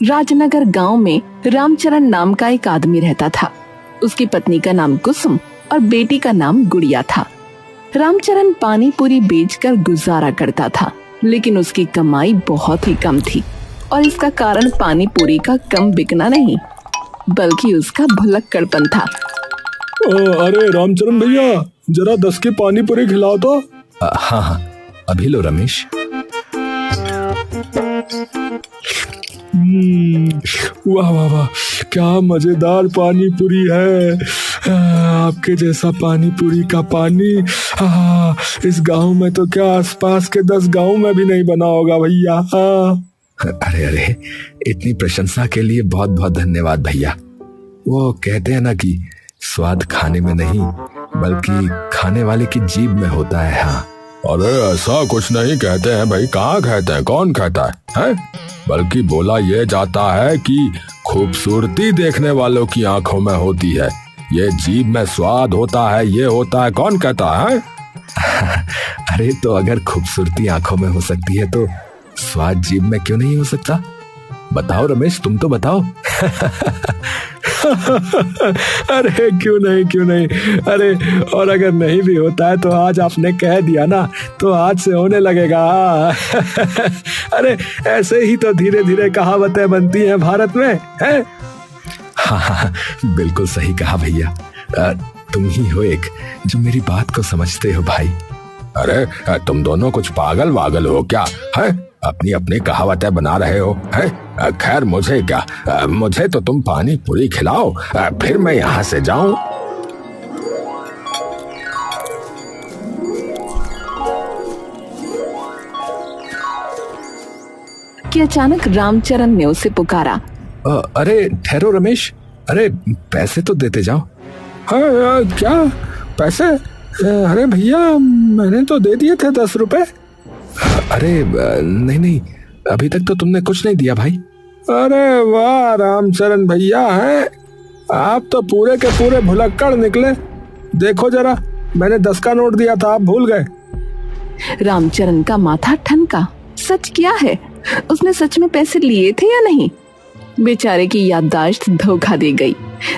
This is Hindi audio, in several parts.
राजनगर गांव में रामचरण नाम का एक आदमी रहता था। उसकी पत्नी का नाम कुसुम और बेटी का नाम गुड़िया था। रामचरण पानी पूरी बेचकर गुजारा करता था, लेकिन उसकी कमाई बहुत ही कम थी और इसका कारण पानी पूरी का कम बिकना नहीं, बल्कि उसका भुलक्कड़पन था। अरे रामचरण भैया, जरा 10 की पानी पूरी खिलाओ तो। हाँ, अभी लो रमेश। वाह वाह वाह, क्या मजेदार पानी पूरी है। आपके जैसा पानी पूरी का पानी इस गांव में तो क्या आसपास के 10 गांव में भी नहीं बना होगा भैया। अरे, इतनी प्रशंसा के लिए बहुत बहुत धन्यवाद भैया। वो कहते हैं ना कि स्वाद खाने में नहीं बल्कि खाने वाले की जीभ में होता है। हाँ, अरे ऐसा कुछ नहीं कहते हैं भाई, कहाँ कहते हैं, कौन कहता है? बल्कि बोला यह जाता है कि खूबसूरती देखने वालों की आंखों में होती है, ये जीभ में स्वाद होता है, ये होता है, कौन कहता है? अरे तो अगर खूबसूरती आंखों में हो सकती है तो स्वाद जीभ में क्यों नहीं हो सकता? बताओ रमेश, तुम तो बताओ। अरे क्यों नहीं। अरे और अगर नहीं भी होता है तो आज आपने कह दिया ना, तो आज से होने लगेगा। अरे ऐसे ही तो धीरे धीरे कहावतें बनती हैं भारत में, है? हाँ, बिल्कुल सही कहा भैया। तुम ही हो एक जो मेरी बात को समझते हो भाई। अरे तुम दोनों कुछ पागल वागल हो क्या, है? अपनी अपनी कहावतें बना रहे हो, है? खैर मुझे क्या, मुझे तो तुम पानी पूरी खिलाओ, फिर मैं यहाँ से जाऊं। कि अचानक रामचरण ने उसे पुकारा। अरे ठहरो रमेश, अरे पैसे तो देते जाओ। हाँ, क्या पैसे? अरे भैया, मैंने तो दे दिए थे 10 रुपए। अरे नहीं, अभी तक तो तुमने कुछ नहीं दिया भाई। अरे वाह रामचरण भैया, है आप तो पूरे के पूरे भुलक्कड़ निकले। देखो जरा, मैंने 10 का नोट दिया था, आप भूल गए। रामचरण का माथा ठनका। सच क्या है, उसने सच में पैसे लिए थे या नहीं? बेचारे की याददाश्त धोखा दे गई।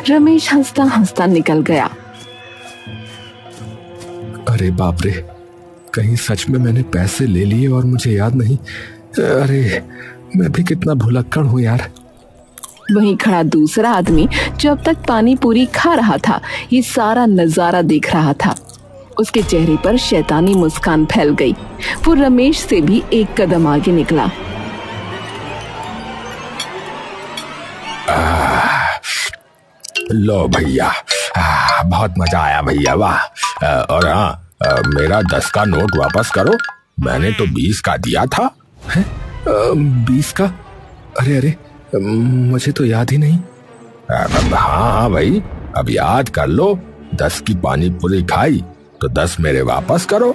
रमेश हंसता हंसता निकल गया। अरे बाप रे, कहीं सच में मैंने पैसे ले लिए और मुझे याद नहीं। अरे मैं भी कितना भुलक्कड़ हूँ यार। वहीं खड़ा दूसरा आदमी जो अब तक पानी पूरी खा रहा था, ये सारा नजारा देख रहा था। उसके चेहरे पर शैतानी मुस्कान फैल गई। वो रमेश से भी एक कदम आगे निकला। लो भैया, बहुत मजा आया भैया, वाह। और हाँ, मेरा 10 का नोट वापस करो, मैंने तो 20 का दिया था। है? 20 का? अरे मुझे तो याद ही नहीं। हाँ भाई, अब याद कर लो। 10 की पानी पूरी खाई तो 10 मेरे वापस करो।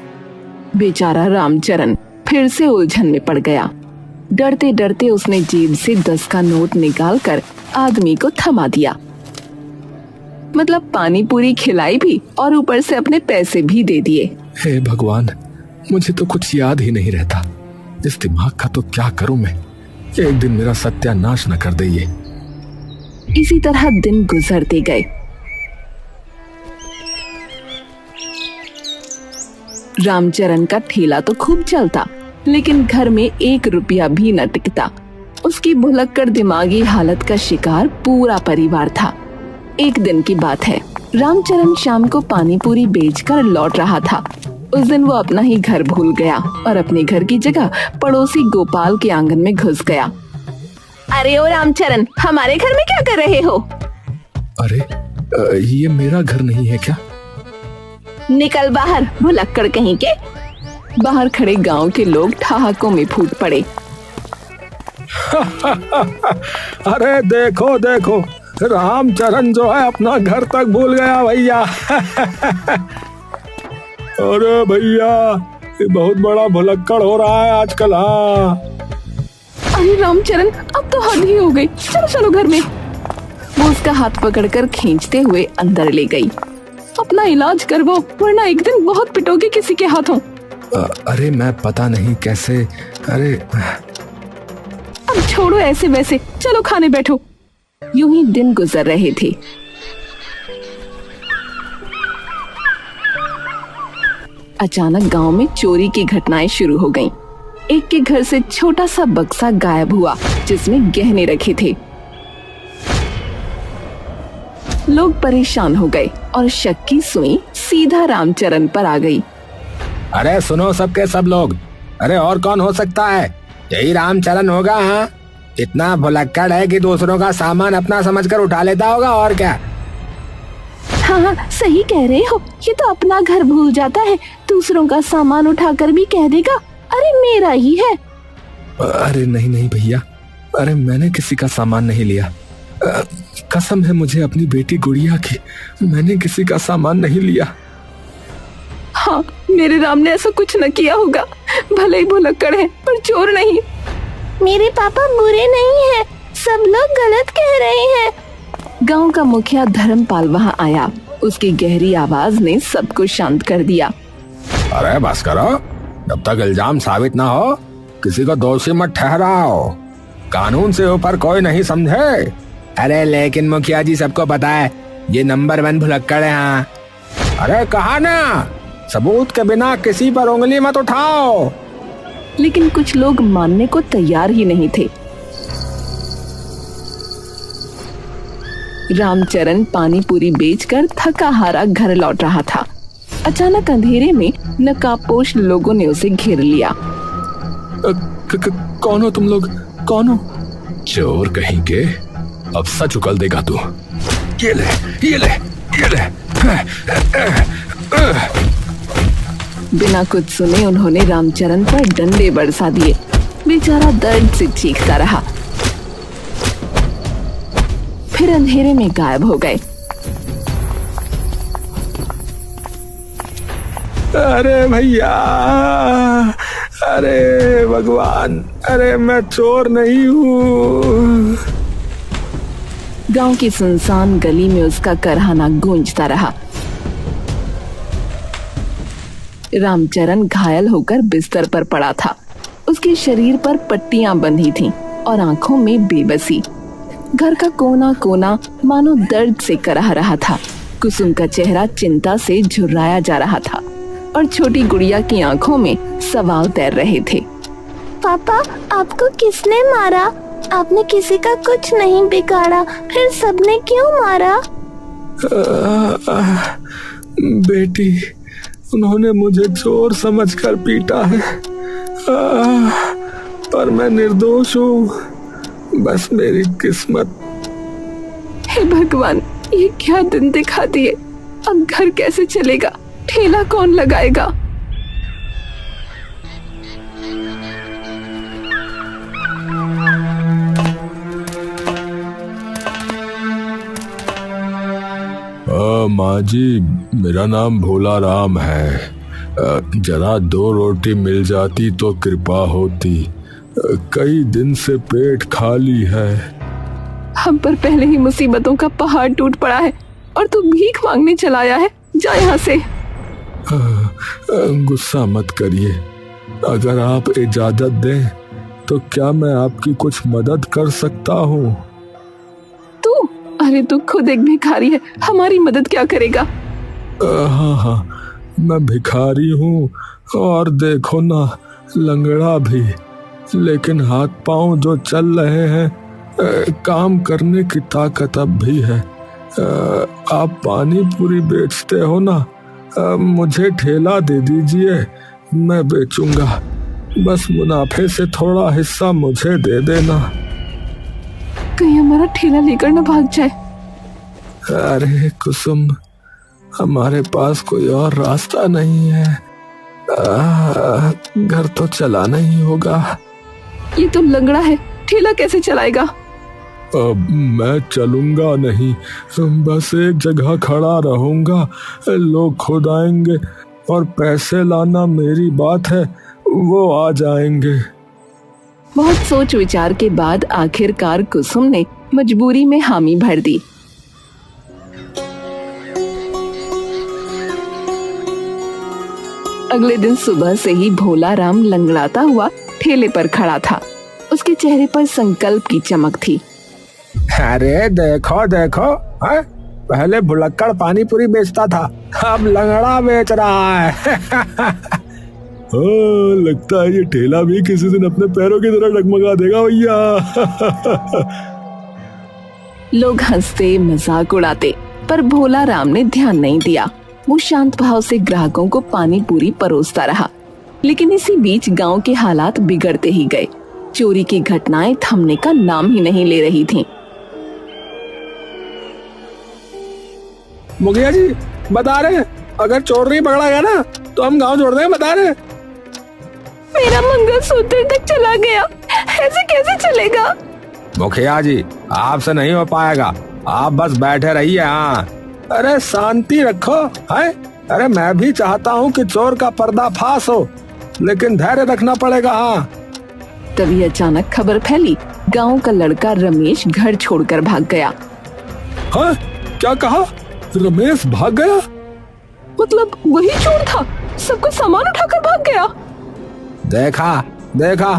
बेचारा रामचरण फिर से उलझन में पड़ गया। डरते डरते उसने जेब से 10 का नोट निकालकर आदमी को थमा दिया। मतलब पानी पूरी खिलाई भी और ऊपर से अपने पैसे भी दे दिए। हे भगवान, मुझे तो कुछ याद ही नहीं रहता। इस दिमाग का तो क्या करूं मैं, एक दिन मेरा सत्यानाश न कर दे ये। इसी तरह दिन गुजरते गए। रामचरण का ठेला तो खूब चलता, लेकिन घर में 1 रुपया भी न टिकता। उसकी भुलक्कड़ दिमागी हालत का शिकार पूरा परिवार था। एक दिन की बात है, रामचरण शाम को पानी पूरी बेचकर लौट रहा था। उस दिन वो अपना ही घर भूल गया और अपने घर की जगह पड़ोसी गोपाल के आंगन में घुस गया। अरे ओ रामचरण, हमारे घर में क्या कर रहे हो? अरे ये मेरा घर नहीं है क्या? निकल बाहर, भुलक्कड़ कहीं के। बाहर खड़े गांव के लोग ठहाकों में फूट पड़े। अरे देखो देखो, रामचरण जो है अपना घर तक भूल गया भैया। अरे भैया, ये बहुत बड़ा भुलक्कड़ हो रहा है आजकल। हाँ, अरे रामचरण, अब तो हद ही हो गई, चलो चलो घर में। वो उसका हाथ पकड़कर खींचते हुए अंदर ले गई। अपना इलाज करवाओ, वरना एक दिन बहुत पिटोगे किसी के हाथों। अरे मैं पता नहीं कैसे। अरे अब छोड़ो ऐसे वैसे, चलो खाने बैठो। यूं ही दिन गुजर रहे थे। अचानक गांव में चोरी की घटनाएं शुरू हो गईं। एक के घर से छोटा सा बक्सा गायब हुआ जिसमें गहने रखे थे। लोग परेशान हो गए और शक की सुई सीधा रामचरण पर आ गई। अरे सुनो सबके सब लोग, अरे और कौन हो सकता है? यही रामचरण होगा। हाँ, इतना भुलक्कड़ है कि दूसरों का सामान अपना समझकर उठा लेता होगा, और क्या। हाँ, सही कह रहे हो, ये तो अपना घर भूल जाता है, दूसरों का सामान उठाकर भी कह देगा अरे मेरा ही है। अरे नहीं नहीं भैया, अरे मैंने किसी का सामान नहीं लिया। कसम है मुझे अपनी बेटी गुड़िया की, मैंने किसी का सामान नहीं लिया। हाँ, मेरे राम ने ऐसा कुछ न किया होगा, भले ही भुलक्कड़ है पर चोर नहीं। मेरे पापा बुरे नहीं हैं, सब लोग गलत कह रहे हैं। गांव का मुखिया धर्मपाल वहां आया। उसकी गहरी आवाज ने सबको शांत कर दिया। अरे बस करो, जब तक इल्जाम साबित ना हो किसी को दोषी मत ठहराओ। कानून से ऊपर कोई नहीं, समझे? अरे लेकिन मुखिया जी, सबको पता है ये नंबर 1 भुलक्कड़ है। हाँ, अरे कहा ना, सबूत के बिना किसी पर उंगली मत उठाओ। लेकिन कुछ लोग मानने को तैयार ही नहीं थे। रामचरण पानी पूरी बेचकर थका हारा घर लौट रहा था। अचानक अंधेरे में नकाबपोश लोगों ने उसे घेर लिया। कौन हो तुम लोग? कौन हो? चोर कहीं के, अब सच उगल देगा तू। ये ले, ये ले, ये ले। बिना कुछ सुने उन्होंने रामचरण पर डंडे बरसा दिए। बेचारा दर्द से चीखता रहा, फिर अंधेरे में गायब हो गए। अरे भैया, अरे भगवान, अरे मैं चोर नहीं हूँ। गांव की सुनसान गली में उसका करहाना गूंजता रहा। रामचरण घायल होकर बिस्तर पर पड़ा था। उसके शरीर पर पट्टियां बंधी थीं और आंखों में बेबसी। घर का कोना कोना मानो दर्द से कराह रहा था। कुसुम का चेहरा चिंता से झुर्राया जा रहा था और छोटी गुड़िया की आंखों में सवाल तैर रहे थे। पापा, आपको किसने मारा? आपने किसी का कुछ नहीं बिगाड़ा, फिर सबने क्यों मारा? बेटी, उन्होंने मुझे चोर समझकर पीटा है, पर मैं निर्दोष हूँ। बस मेरी किस्मत। हे भगवान, ये क्या दिन दिखा दिए। अब घर कैसे चलेगा? ठेला कौन लगाएगा? माँ जी, मेरा नाम भोला राम है। जरा 2 रोटी मिल जाती तो कृपा होती। कई दिन से पेट खाली है। हम पर पहले ही मुसीबतों का पहाड़ टूट पड़ा है और तू भीख मांगने चला आया है। जा यहाँ से। गुस्सा मत करिए। अगर आप इजाजत दें तो क्या मैं आपकी कुछ मदद कर सकता हूँ? तू? अरे तू खुद एक भिखारी है, हमारी मदद क्या करेगा? हाँ, मैं भिखारी हूँ और देखो ना, लंगड़ा भी, लेकिन हाथ पांव जो चल रहे हैं, काम करने की ताकत अब भी है। आप पानी पूरी बेचते हो ना, मुझे ठेला दे दीजिए, मैं बेचूंगा। बस मुनाफे से थोड़ा हिस्सा मुझे दे देना। कहीं हमारा ठेला लेकर न भाग जाए। अरे कुसुम, हमारे पास कोई और रास्ता नहीं है। घर तो चलाना ही होगा। ये तो लंगड़ा है, ठेला कैसे चलाएगा? अब मैं चलूंगा नहीं, बस एक जगह खड़ा रहूंगा। लोग खुद आएंगे और पैसे लाना मेरी बात है, वो आ जाएंगे। बहुत सोच विचार के बाद आखिरकार कुसुम ने मजबूरी में हामी भर दी। अगले दिन सुबह से ही भोला राम लंगड़ाता हुआ ठेले पर खड़ा था। उसके चेहरे पर संकल्प की चमक थी। अरे देखो देखो, है? पहले भुलक्कड़ पानी पूरी बेचता था, अब लंगड़ा बेच रहा है। लगता है ये ठेला भी किसी दिन अपने पैरों की तरह डगमगा देगा भैया। लोग हंसते मजाक उड़ाते, पर भोला राम ने ध्यान नहीं दिया। वो शांत भाव से ग्राहकों को पानी पूरी परोसता रहा। लेकिन इसी बीच गांव के हालात बिगड़ते ही गए। चोरी की घटनाएं थमने का नाम ही नहीं ले रही थीं। मुखिया जी बता रहे, अगर चोर नहीं पकड़ा गया ना तो हम गांव छोड़ देंगे, बता रहे। मेरा मंगलसूत्र तक चला गया, ऐसे कैसे चलेगा? मुखिया जी आपसे नहीं हो पाएगा, आप बस बैठे रहिए। हाँ, अरे शांति रखो, है? अरे मैं भी चाहता हूँ कि चोर का पर्दाफाश हो, लेकिन धैर्य रखना पड़ेगा। हाँ। तभी अचानक खबर फैली, गांव का लड़का रमेश घर छोड़कर भाग गया। हाँ? क्या कहा? रमेश भाग गया? मतलब वही चोर था, सबका सामान उठाकर भाग गया। देखा देखा,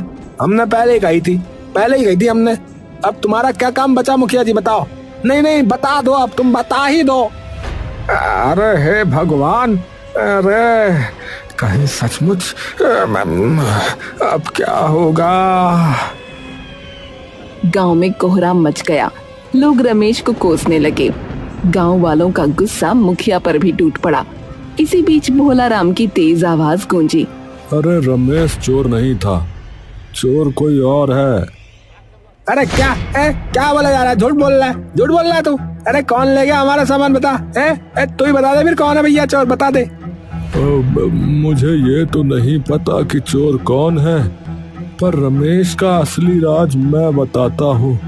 हमने पहले ही कही थी हमने। अब तुम्हारा क्या काम बचा मुखिया जी, बताओ। नहीं बता दो, अब तुम बता ही दो। अरे हे भगवान, अरे कहीं सचमुच अब क्या होगा? गांव में कोहराम मच गया। लोग रमेश को कोसने लगे। गांव वालों का गुस्सा मुखिया पर भी टूट पड़ा। इसी बीच भोला राम की तेज आवाज गूंजी। अरे रमेश चोर नहीं था, चोर कोई और है। अरे क्या बोला जा रहा है? झूठ बोल रहा है तू। अरे कौन ले गया हमारा सामान, बता। तू ही बता दे फिर, कौन है भैया चोर, बता दे। मुझे ये तो नहीं पता कि चोर कौन है, पर रमेश का असली राज मैं बताता हूँ।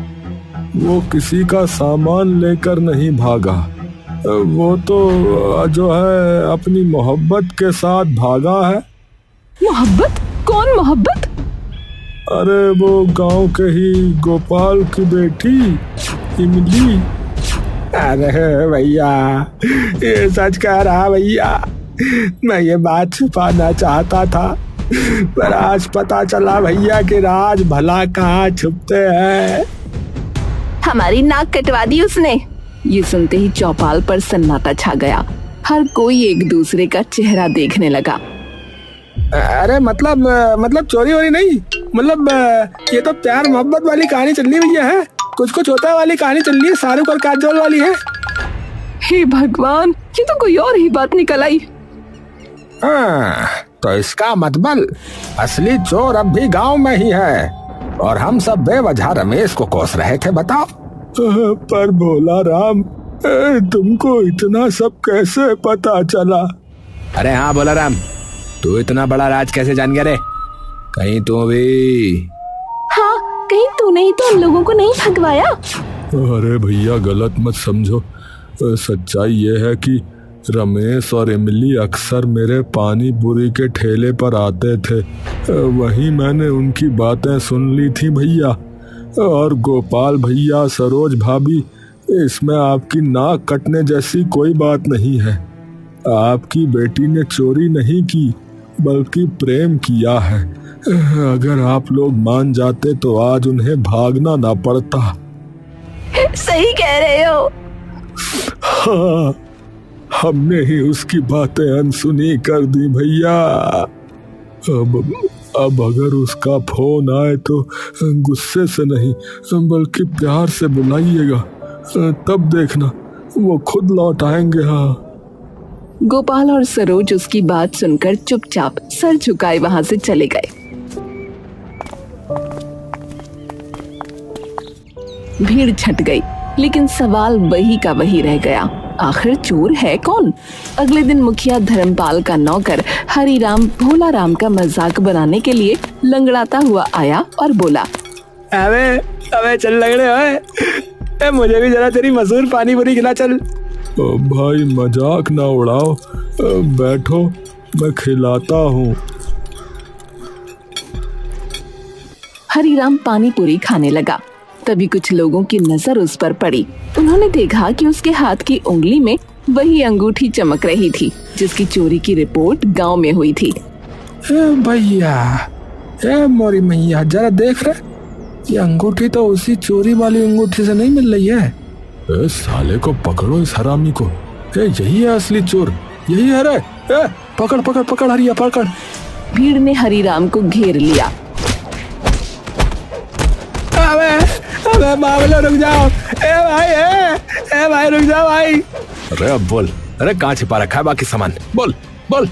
वो किसी का सामान लेकर नहीं भागा, वो तो जो है अपनी मोहब्बत के साथ भागा है। मोहब्बत? कौन मोहब्बत? अरे वो गांव के ही गोपाल की बेटी इमली। अरे भैया ये सच कह रहा भैया, मैं ये बात छुपाना चाहता था, पर आज पता चला भैया कि राज भला कहाँ छुपते हैं। हमारी नाक कटवा दी उसने। ये सुनते ही चौपाल पर सन्नाटा छा गया। हर कोई एक दूसरे का चेहरा देखने लगा। अरे मतलब चोरी वोरी नहीं, मतलब ये तो प्यार मोहब्बत वाली कहानी चल रही भैया है, कुछ होता वाली कहानी चल रही है, शाहरुख और काजोल वाली है। हे भगवान, ये तो कोई और ही बात निकल आई। हाँ, तो इसका मतलब असली चोर अब भी गांव में ही है और हम सब बेवजह रमेश को कोस रहे थे, बताओ। पर भोला राम, तुमको इतना सब कैसे पता चला? अरे हाँ भोला राम, तू इतना बड़ा राज कैसे जान गया रे? कहीं तू भी? हाँ, कहीं तू नहीं तो उन लोगों को नहीं भगवाया? अरे भैया गलत मत समझो, सच्चाई ये है कि रमेश और इमली अक्सर मेरे पानी पूरी के ठेले पर आते थे, वहीं मैंने उनकी बातें सुन ली थी भैया। और गोपाल भैया, सरोज भाभी, इसमें आपकी नाक कटने जैसी कोई बात नहीं है। आपकी बेटी ने चोरी नहीं की बल्कि प्रेम किया है। अगर आप लोग मान जाते तो आज उन्हें भागना ना पड़ता। सही कह रहे हो। हाँ, हमने ही उसकी बातें अनसुनी कर दी भैया। अब अगर उसका फोन आए तो गुस्से से नहीं बल्कि प्यार से बुलाइएगा, तब देखना वो खुद लौट आएंगे। हाँ। गोपाल और सरोज उसकी बात सुनकर चुपचाप सर झुकाए वहां से चले गए। भीड़ छट गई, लेकिन सवाल वही का वही रह गया, आखिर चोर है कौन? अगले दिन मुखिया धर्मपाल का नौकर हरिराम भोला राम का मजाक बनाने के लिए लंगड़ाता हुआ आया और बोला, अबे चल लंगड़े ओए, मुझे भी जरा तेरी मशहूर पानी पूरी खिला चल। भाई मजाक ना उड़ाओ, बैठो मैं खिलाता हूँ। हरिराम पानी पूरी खाने लगा। तभी कुछ लोगों की नजर उस पर पड़ी। उन्होंने देखा कि उसके हाथ की उंगली में वही अंगूठी चमक रही थी जिसकी चोरी की रिपोर्ट गांव में हुई थी। भैया, मोरी मैया, जरा देख रहे, ये अंगूठी तो उसी चोरी वाली अंगूठी से नहीं मिल रही है। ए, साले को पकड़ो, इस हरामी को। यही है असली चोर, यही है रे। पकड़ पकड़ पकड़ हरिया, पकड़। भीड़ ने हरिराम को घेर लिया। अबे बाबलो रुक जाओ, ए भाई रुक जाओ भाई। अरे अब बोल, अरे कहाँ छिपा रखा है बाकी सामान, बोल बोल।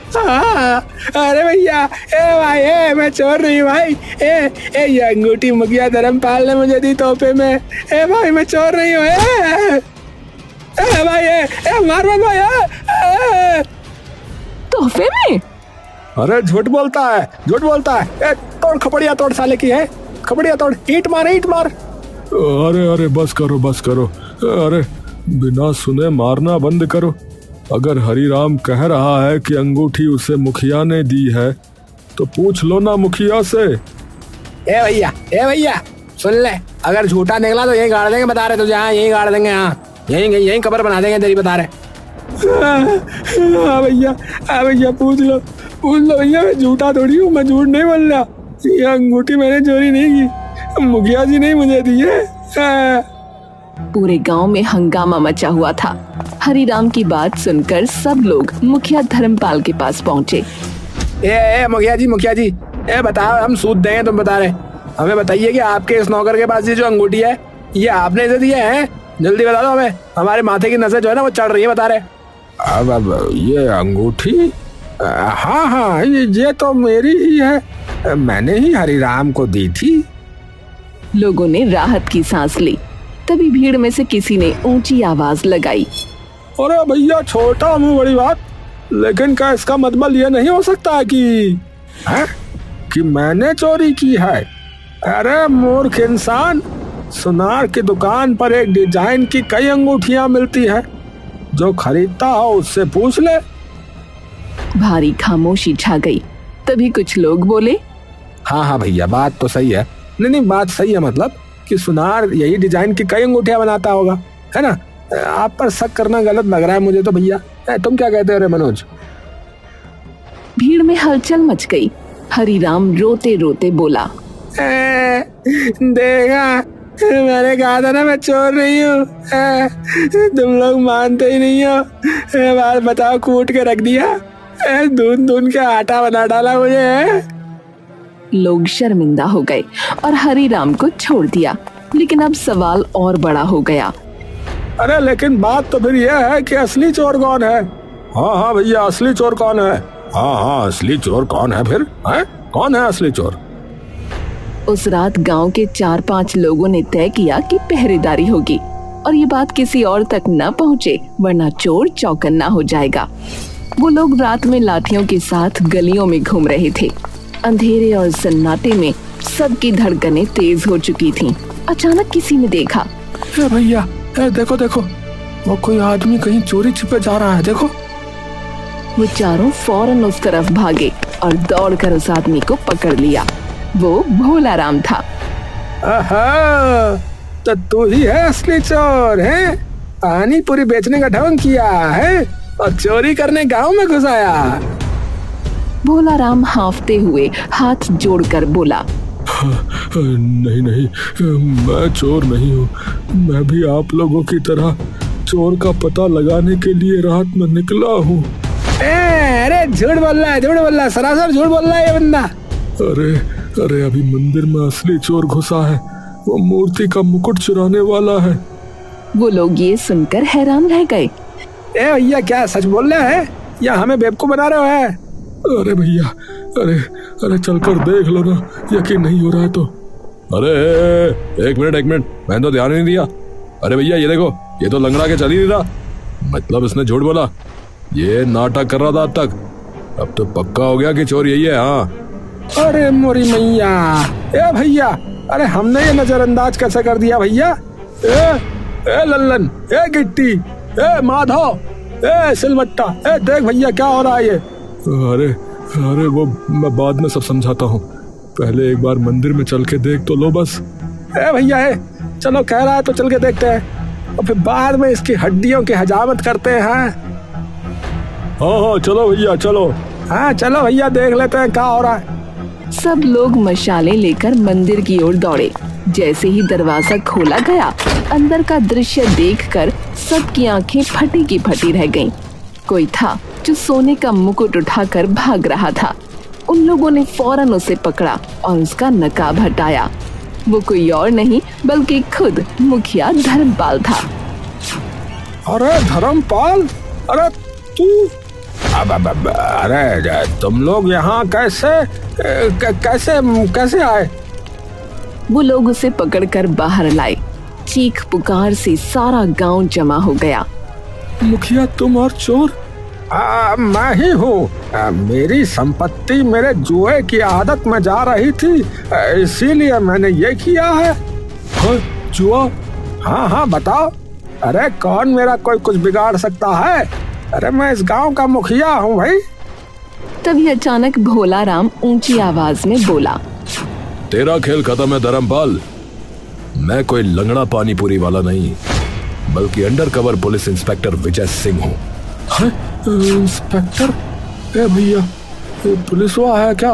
अरे भैया, भाई मैं चोर नहीं भाई। ये अंगूठी मुखिया धर्मपाल ने मुझे दी तोहफे में। भाई मैं चोर नहीं हूँ। भाई मार मत भाई। तोहफे में? अरे झूठ बोलता है, झूठ बोलता है। तोड़ खपड़िया तोड़, साले की है खपड़िया तोड़। ईंट मार, ईंट मार। अरे अरे बस करो, बस करो। अरे बिना सुने मारना बंद करो। अगर हरिराम कह रहा है कि अंगूठी उसे मुखिया ने दी है तो पूछ लो ना मुखिया से। ए भैया सुन ले, अगर झूठा निकला तो यही गाड़ देंगे, बता रहे तुझे। हाँ यही गाड़ देंगे, हाँ यही कब्र बना देंगे तेरी, बता रहे। भैया पूछ लो भैया, मैं झूठा थोड़ी हूँ, मैं झूठ नहीं बोल रहा। ये अंगूठी मैंने चोरी नहीं की, मुखिया जी ने मुझे दी है। पूरे गांव में हंगामा मचा हुआ था। हरिराम की बात सुनकर सब लोग मुखिया धर्मपाल के पास पहुंचे। मुखिया जी, बताओ, हम सूद देंगे, तुम बता रहे। हमें बताइए कि आपके इस नौकर के पास ये जो अंगूठी है, ये आपने इसे दी है? जल्दी बता दो हमें, हमारे माथे की नजर जो है ना वो चढ़ रही है, बता रहे। अब ये अंगूठी, हाँ ये तो मेरी ही है, मैंने ही हरिराम को दी थी। लोगों ने राहत की सांस ली। तभी भीड़ में से किसी ने ऊंची आवाज लगाई, अरे भैया छोटा मुंह बड़ी बात, लेकिन क्या इसका मतलब ये नहीं हो सकता कि मैंने चोरी की है? अरे मूर्ख इंसान, सुनार की दुकान पर एक डिजाइन की कई अंगूठियां मिलती है, जो खरीदता हो उससे पूछ ले। भारी खामोशी छा गई। तभी कुछ लोग बोले, हाँ भैया बात तो सही है। नहीं बात सही है, मतलब कि सुनार यही डिजाइन की कई अंगूठियां बनाता होगा, है ना? आप पर शक करना गलत लग रहा है मुझे तो भैया। तुम क्या कहते हो रे मनोज? भीड़ में हलचल मच गई। हरिराम रोते रोते बोला, देखा, मैंने कहा था ना मैं चोर नहीं हूँ। तुम लोग मानते ही नहीं हो। बात बताओ, कूट के रख दिया, धुन के आटा बना डाला मुझे। लोग शर्मिंदा हो गए और हरिराम को छोड़ दिया। लेकिन अब सवाल और बड़ा हो गया। अरे लेकिन बात तो फिर यह है कि असली चोर कौन है? हाँ भैया, असली चोर कौन है? हाँ असली चोर कौन है फिर? कौन है असली चोर? उस रात गांव के 4-5 लोगों ने तय किया कि पहरेदारी होगी और ये बात किसी और तक न पहुंचे, वरना चोर चौकन्ना हो जाएगा। वो लोग रात में लाठियों के साथ गलियों में घूम रहे थे। अंधेरे और सन्नाटे में सबकी धड़कनें तेज हो चुकी थीं। अचानक किसी ने देखा, भैया देखो, वो कोई आदमी कहीं चोरी छिपे जा रहा है, देखो। वो चारों फौरन उस तरफ भागे और दौड़कर उस आदमी को पकड़ लिया। वो भोलाराम था। तो तू ही है असली चोर, है? पानी पूरी बेचने का ढंग किया है और चोरी करने गांव में घुस आया। भोलाराम हांफते हुए हाथ जोड़कर बोला, नहीं, मैं चोर नहीं हूँ। मैं भी आप लोगों की तरह चोर का पता लगाने के लिए रात में निकला हूँ। अरे झूठ बोल रहा है, सरासर झूठ बोल रहा है ये बंदा। अरे अभी मंदिर में असली चोर घुसा है, वो मूर्ति का मुकुट चुराने वाला है। वो लोग ये सुनकर हैरान रह गए। भैया क्या सच बोल रहे हैं या हमें बेवकूफ बना रहे हो? है अरे भैया, अरे चलकर देख लो ना, यकीन नहीं हो रहा है तो। अरे एक मिनट, मैंने तो ध्यान नहीं दिया। अरे भैया ये देखो, ये तो लंगड़ा के चल ही नहीं रहा। मतलब इसने झूठ बोला, ये नाटक कर रहा था अब तक। अब तो पक्का हो गया कि चोर यही है। हाँ अरे मोरी मैया, भैया, अरे हमने ये नजरअंदाज कैसे कर दिया भैया? लल्लन, गिट्टी, माधव, सिलवट्टा, देख भैया क्या हो रहा है ये। अरे वो मैं बाद में सब समझाता हूँ, पहले एक बार मंदिर में चल के देख तो लो बस। भैया चलो, कह रहा है तो चल के देखते हैं और फिर बाद में इसकी हड्डियों की हजामत करते हैं। हाँ चलो भैया, चलो। हाँ चलो भैया, देख लेते हैं क्या हो रहा है। सब लोग मशालें लेकर मंदिर की ओर दौड़े। जैसे ही दरवाजा खोला गया, अंदर का दृश्य देखकर सबकी आंखें फटी की फटी रह गईं। कोई था जो सोने का मुकुट उठाकर भाग रहा था। उन लोगों ने फौरन उसे पकड़ा और उसका नकाब हटाया। वो कोई और नहीं बल्कि खुद मुखिया धर्मपाल था। अरे धर्मपाल, अरे तू, अरे तुम लोग यहाँ कैसे आए? वो लोग उसे पकड़कर बाहर लाए। चीख पुकार से सारा गांव जमा हो गया। मुखिया तुम और चोर? मैं ही हूँ। मेरी संपत्ति मेरे जुए की आदत में जा रही थी, इसीलिए मैंने ये किया है। हाँ, जुआ? हाँ बताओ। अरे कौन मेरा कोई कुछ बिगाड़ सकता है? अरे मैं इस गांव का मुखिया हूँ भाई। तभी अचानक भोला राम ऊंची आवाज में बोला, तेरा खेल खत्म है धर्मपाल। मैं कोई लंगड़ा पानीपुरी वाला नहीं, बल्कि undercover police inspector Vijay Singh हूँ। इंस्पेक्टर? ए भैया, पुलिस वाला है क्या?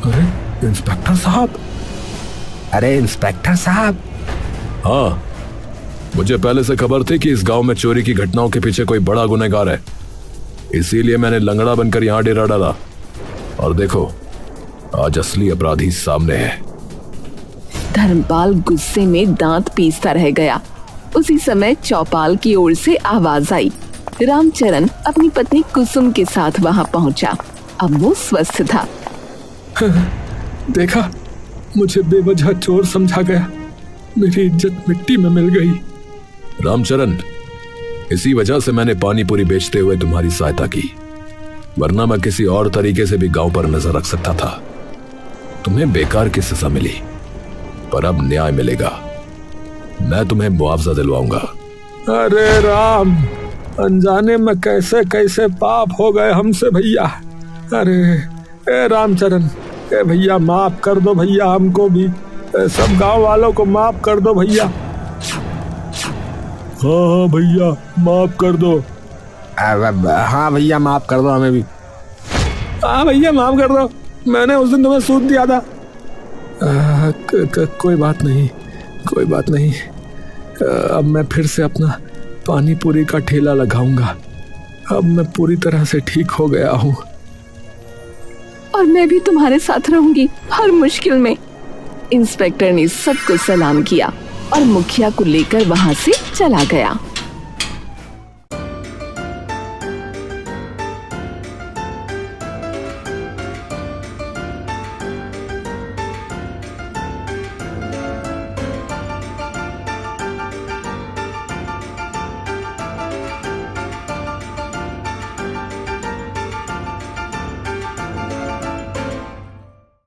अरे इंस्पेक्टर साहब। अरे इंस्पेक्टर साहब। हाँ, मुझे पहले से खबर थी कि इस गांव में चोरी की घटनाओं के पीछे कोई बड़ा गुनहगार है, इसीलिए मैंने लंगड़ा बनकर यहाँ डेरा डाला। और देखो, आज असली अपराधी सामने है। धर्मपाल गुस्से में दांत पीसता रह गया। उसी समय चौपाल की ओर से आवाज आई। रामचरण अपनी पत्नी कुसुम के साथ वहां पहुंचा। अब वो स्वस्थ था। देखा, मुझे बेवजह चोर समझा गया। मेरी इज्जत मिट्टी में मिल गई। रामचरण, इसी वजह से मैंने पानीपुरी बेचते हुए तुम्हारी सहायता की, वरना मैं किसी और तरीके से भी गांव पर नजर रख सकता था। तुम्हें बेकार की सजा मिली, पर अब न्याय मिलेगा। मैं तुम्हें मुआवजा दिलवाऊंगा। अरे राम, अनजाने में कैसे कैसे पाप हो गए हमसे भैया। अरे ए रामचरण, ए भैया माफ कर दो भैया, हमको भी, सब गांव वालों को माफ कर दो भैया। हाँ भैया माफ कर दो। हाँ भैया माफ कर दो हमें भी। हाँ भैया माफ कर दो, मैंने उस दिन तुम्हें सूद दिया था। कोई बात नहीं, कोई बात नहीं। अब मैं फिर से अपना पानीपुरी का ठेला लगाऊंगा। अब मैं पूरी तरह से ठीक हो गया हूँ। और मैं भी तुम्हारे साथ रहूंगी हर मुश्किल में। इंस्पेक्टर ने सबको सलाम किया और मुखिया को लेकर वहां से चला गया।